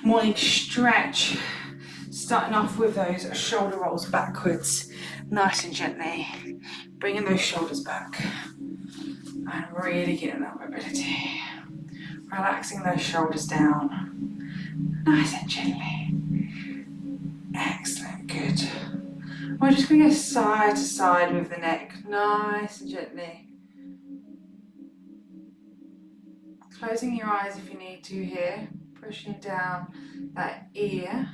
Morning stretch. Starting off with those shoulder rolls backwards, nice and gently. Bringing those shoulders back. And really getting that mobility. Relaxing those shoulders down. Nice and gently. Excellent, good. We're just going to go side to side with the neck, nice and gently. Closing your eyes if you need to here, pushing down that ear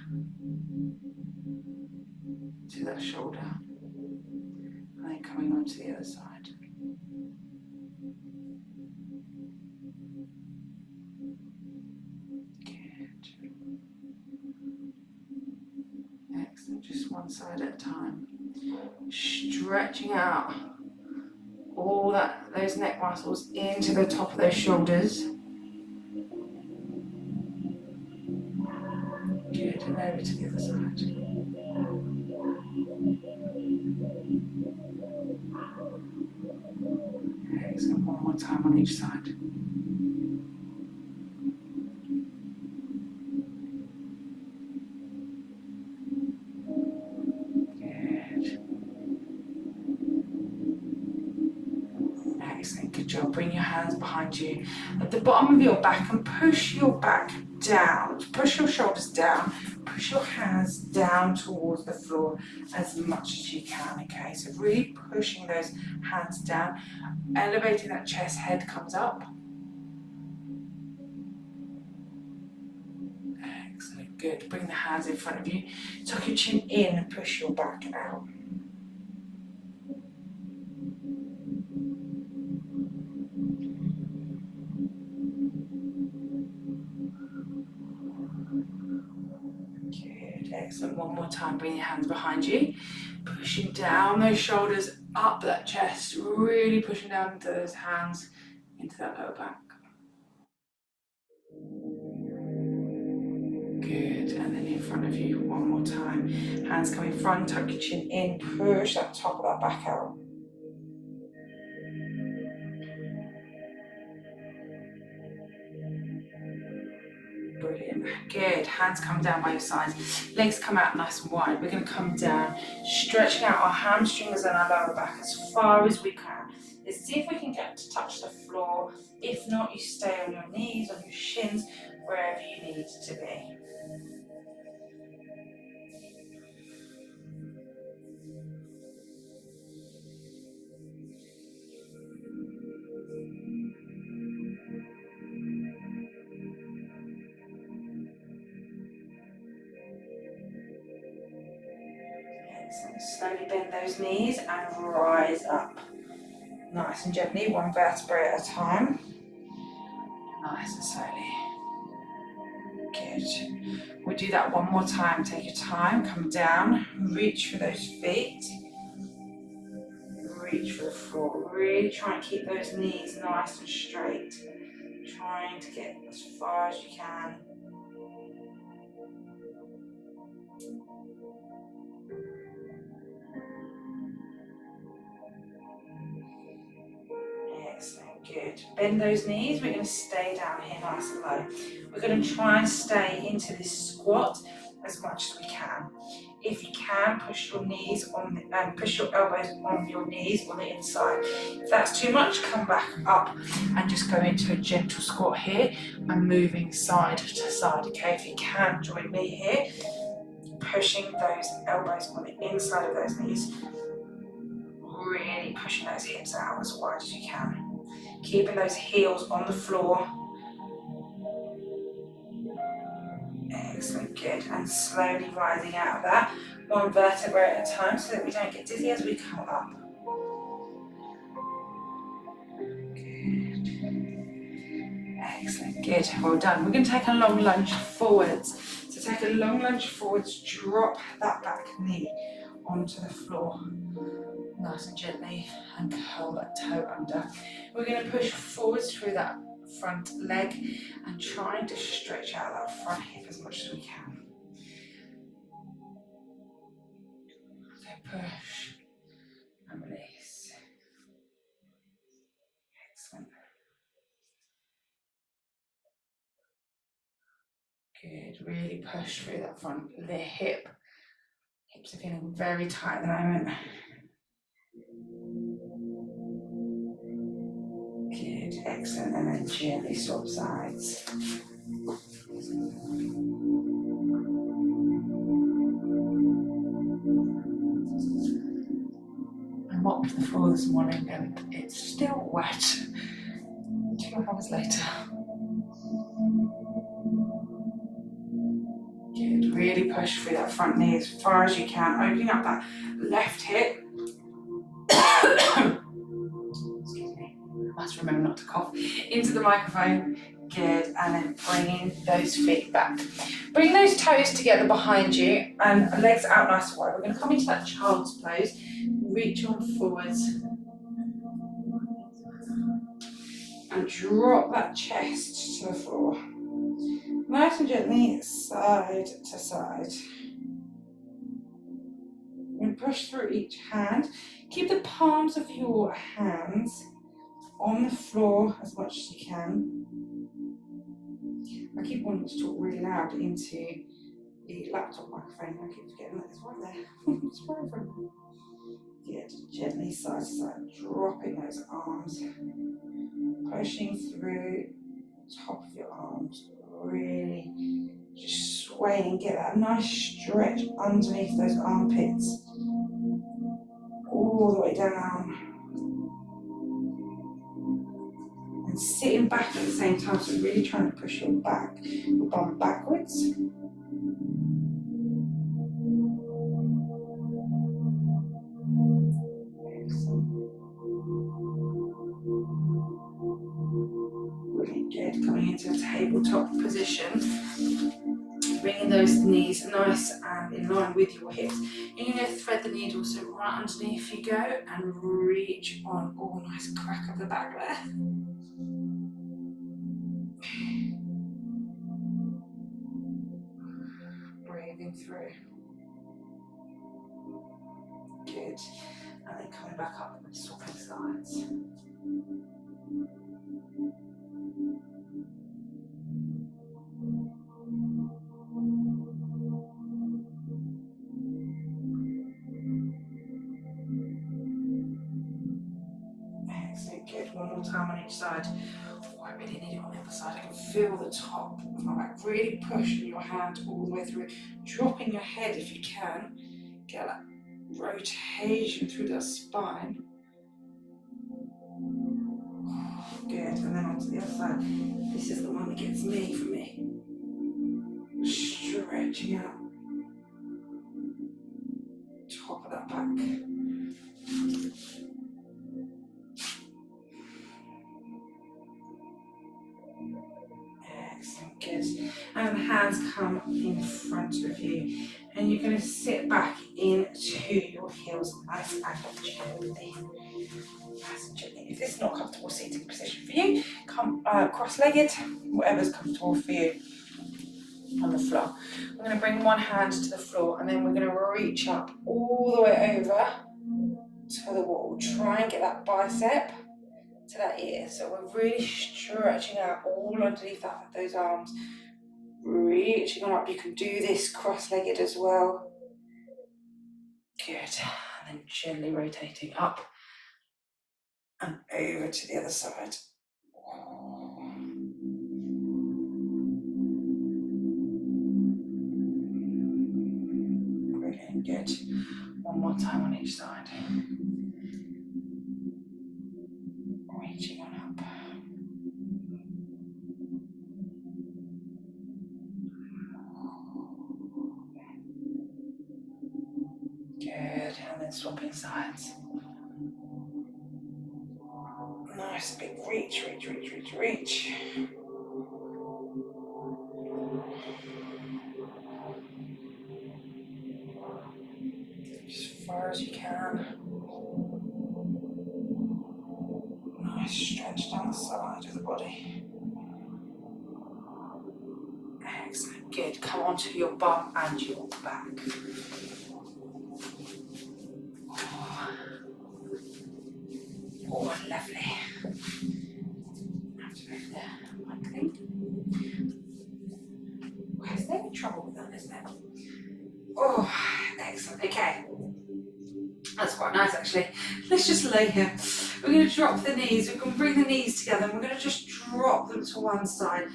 to that shoulder, and then coming on to the other side. Good. Excellent, just one side at a time. Stretching out all those neck muscles into the top of those shoulders. Good, and over to the other side. Excellent, one more time on each side. Good. Excellent, good job. Bring your hands behind you at the bottom of your back and push your back down. Push your shoulders down. Push your hands down towards the floor as much as you can, okay? So really pushing those hands down, elevating that chest, head comes up. Excellent, good. Bring the hands in front of you. Tuck your chin in and push your back out. Good, excellent. One more time, bring your hands behind you. Pushing down those shoulders, up that chest, really pushing down into those hands, into that lower back. Good, and then in front of you, one more time. Hands come in front, tuck your chin in, push that top of that back out. Brilliant, good. Hands come down by your sides, legs come out nice and wide. We're going to come down, stretching out our hamstrings and our lower back as far as we can. Let's see if we can get to touch the floor. If not, you stay on your knees, on your shins, wherever you need to be. Excellent. Slowly bend those knees and rise up. Nice and gently, one vertebrae at a time. Nice and slowly. Good. We'll do that one more time. Take your time, come down, reach for those feet. Reach for the floor. Really try and keep those knees nice and straight. Trying to get as far as you can. Excellent, good. Bend those knees. We're going to stay down here nice and low. We're going to try and stay into this squat as much as we can. If you can, push your knees on push your elbows on your knees on the inside. If that's too much, come back up and just go into a gentle squat here and moving side to side. Okay, if you can, join me here, pushing those elbows on the inside of those knees. Really pushing those hips out as wide as you can. Keeping those heels on the floor. Excellent, good. And slowly rising out of that, one vertebrae at a time so that we don't get dizzy as we come up. Good. Excellent, good. Well done. We're going to take a long lunge forwards. So take a long lunge forwards, drop that back knee onto the floor. Nice and gently, and curl that toe under. We're going to push forwards through that front leg and trying to stretch out that front hip as much as we can. So push and release. Excellent. Good, really push through that front hip. Hips are feeling very tight at the moment. Good, excellent, and then gently swap sides. I mopped the floor this morning and it's still wet 2 hours later. Good, really push through that front knee as far as you can, opening up that left hip. Excuse me, I must remember not to cough into the microphone. Good, and then bringing those feet back. Bring those toes together behind you and legs out nice and wide. We're going to come into that child's pose. Reach on forwards and drop that chest to the floor. Nice and gently, side to side. And push through each hand. Keep the palms of your hands on the floor as much as you can. I keep wanting to talk really loud into the laptop microphone. I keep forgetting that it's right there. It's right in front. Good. Gently side to side, dropping those arms, pushing through the top of your arms. Really just sway and get that nice stretch underneath those armpits, all the way down. And sitting back at the same time, so really trying to push your bum backwards. Really good. Coming into a tabletop position, bringing those knees nice and in line with your hips. You're going to thread the needle, so right underneath you go and reach on. Oh, nice crack of the back there. Breathing through. Good. And then coming back up and swapping sides. Excellent, good. One more time on each side. Oh, I really need it on the other side. I can feel the top of my back. Really pushing your hand all the way through. Dropping your head if you can. Get that rotation through the spine. Good, and then onto the other side. This is the one that gets me for me. Stretching out. Top of that back. Excellent, good. And the hands come in front of you. And you're going to sit back into your heels nice and gently. Nice and gently. If this is not a comfortable seating position for you, come cross-legged, whatever's comfortable for you on the floor. We're going to bring one hand to the floor and then we're going to reach up all the way over to the wall. Try and get that bicep to that ear. So we're really stretching out all underneath those arms. Reaching on up. You can do this cross-legged as well. Good. And then gently rotating up and over to the other side. Brilliant, good. One more time on each side. Reaching on up. Good, and then swapping sides. Nice big reach. As far as you can. Nice stretch down the side of the body. Excellent, good. Come onto your bum and your back. Oh, lovely. Absolutely there, like thing. Okay, that's quite nice actually. Let's just lay here. We're going to drop the knees, we're going to bring the knees together and we're going to just drop them to one side.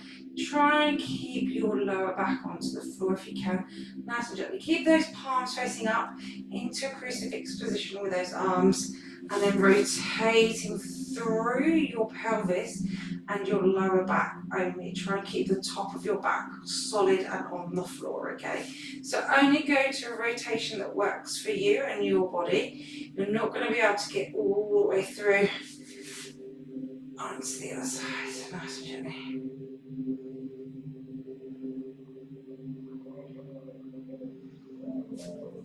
Try and keep your lower back onto the floor if you can, nice and gently. Keep those palms facing up into a crucifix position with those arms, and then rotating through your pelvis and your lower back only. Try and keep the top of your back solid and on the floor, okay? So only go to a rotation that works for you and your body. You're not going to be able to get all the way through onto the other side, so nice and gently.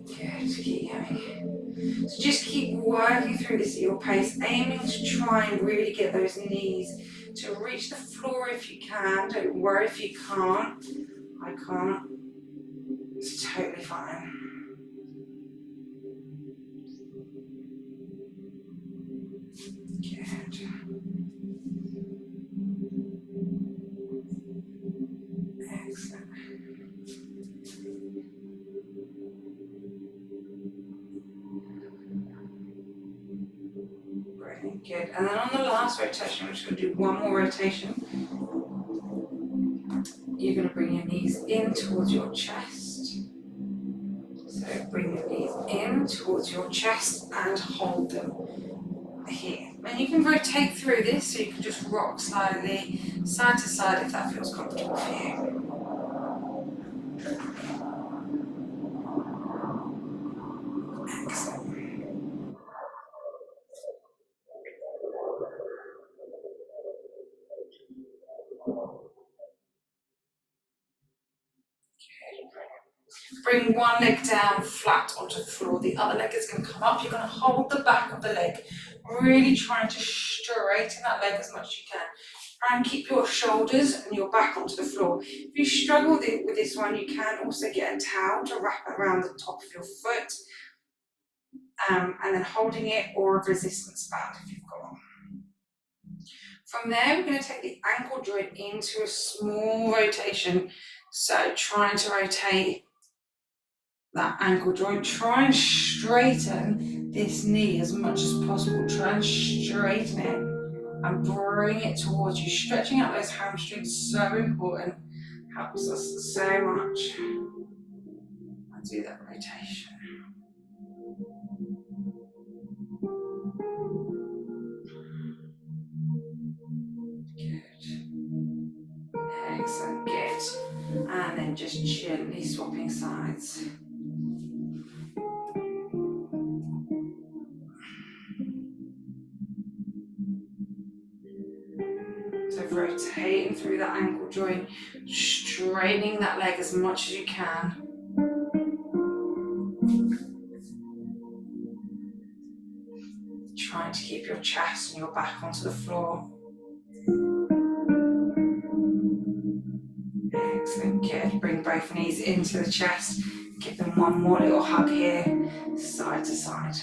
Good, keep going. So just keep working through this at your pace, aiming to try and really get those knees to reach the floor if you can. Don't worry if you can't. I can't. It's totally fine. Good. Excellent. Brilliant, good. And then on the last rotation, we're just going to do one more rotation. You're going to bring your knees in towards your chest. So bring your knees in towards your chest and hold them here. And you can rotate through this, so you can just rock slightly side to side if that feels comfortable for you. Excellent. Bring one leg down flat onto the floor, the other leg is going to come up. You're going to hold the back of the leg, really trying to straighten that leg as much as you can. Try and keep your shoulders and your back onto the floor. If you struggle with this one, you can also get a towel to wrap around the top of your foot, and then holding it, or a resistance band if you've got one. From there, we're going to take the ankle joint into a small rotation. So trying to rotate that ankle joint, try and straighten this knee as much as possible. Try and straighten it and bring it towards you. Stretching out those hamstrings, so important, helps us so much. And do that rotation. Good. Excellent, good. And then just gently swapping sides. So rotating through that ankle joint, straightening that leg as much as you can. Trying to keep your chest and your back onto the floor. Excellent, good. Bring both knees into the chest. Give them one more little hug here, side to side.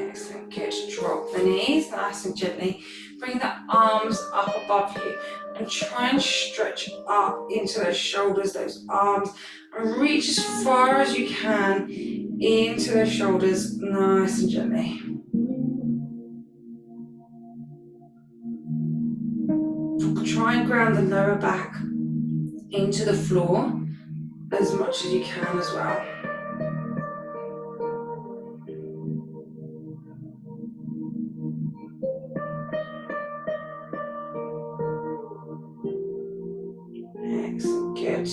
Excellent, good. Drop the knees nice and gently. Bring the arms up above you and try and stretch up into those shoulders, those arms, and reach as far as you can into those shoulders, nice and gently. Try and ground the lower back into the floor as much as you can as well. Excellent, good.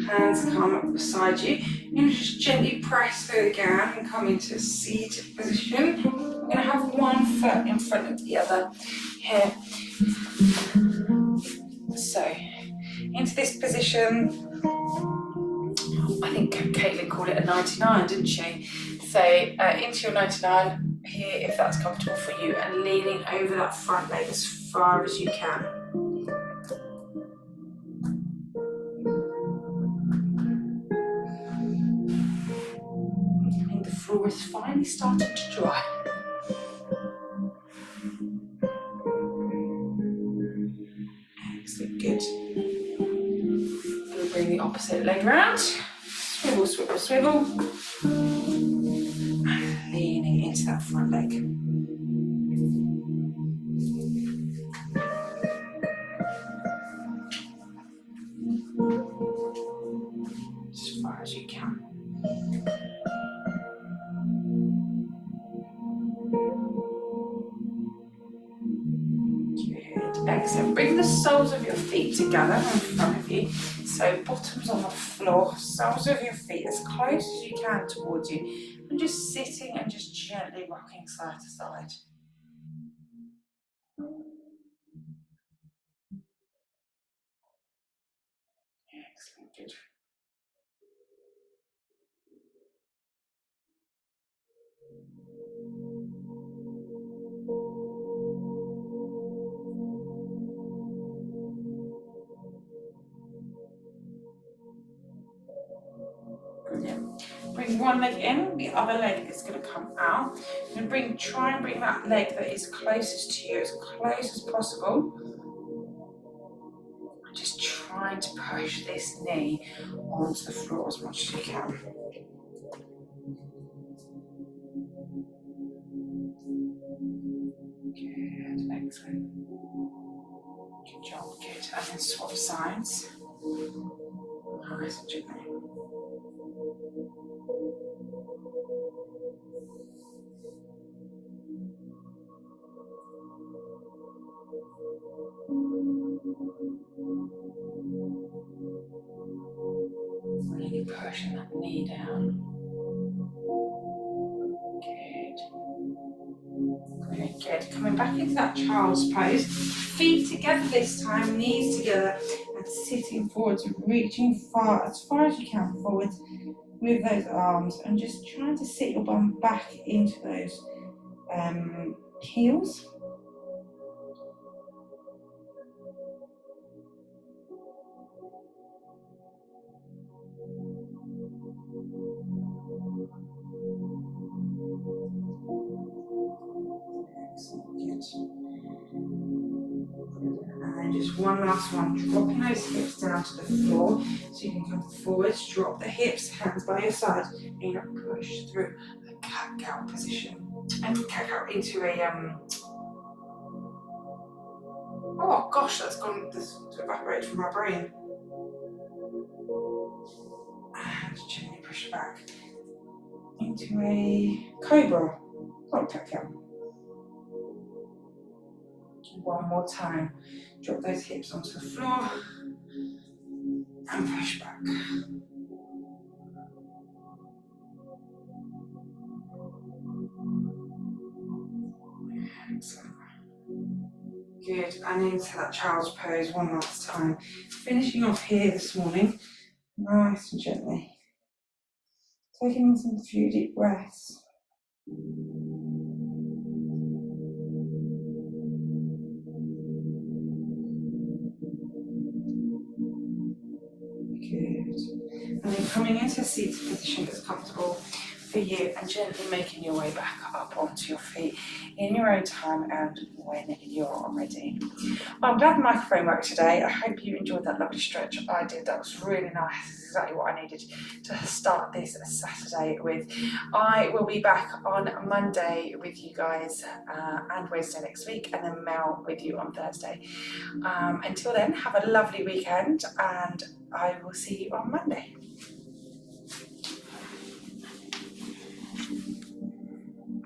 Hands come up beside you. You're going to just gently press through the ground and come into a seated position. We're going to have one foot in front of the other here. So, into this position, I think Caitlin called it a 99, didn't she? So, into your 99 here, if that's comfortable for you, and leaning over that front leg as far as you can. I think the floor is finally starting to dry. Excellent, good. leg round, swivel, swivel, swivel, and leaning into that front leg. As far as you can. Good. Excellent. Bring the soles of your feet together in front of you. So bottoms on the floor, soles of your feet as close as you can towards you. And just sitting and just gently rocking side to side. Excellent. Good. Brilliant. Bring one leg in, the other leg is going to come out. And try and bring that leg that is closest to you as close as possible. Just trying to push this knee onto the floor as much as you can. Good, excellent. Good job, good. And then swap sides. Nice and gently. Really pushing that knee down. Good. Very good. Coming back into that child's pose. Feet together this time, knees together, and sitting forwards, reaching as far as you can forwards with those arms, and just trying to sit your bum back into those heels. And then just one last one, dropping those hips down to the floor so you can come forwards, drop the hips, hands by your side, and you're going to push through a cat-cow position. And cat-cow into a, oh gosh, that's evaporated from my brain. And gently push back into a cobra, not cat-cow. One more time. Drop those hips onto the floor and push back. Excellent. Good. And into that child's pose one last time. Finishing off here this morning, nice and gently. Taking in some few deep breaths. Good. And then coming into a seated position that's comfortable for you and gently making your way back up onto your feet in your own time and when you're ready. Well, I'm glad the microphone worked today. I hope you enjoyed that lovely stretch I did. That was really nice. It's exactly what I needed to start this Saturday with. I will be back on Monday with you guys and Wednesday next week, and then Mel with you on Thursday. Until then, have a lovely weekend and I will see you on Monday.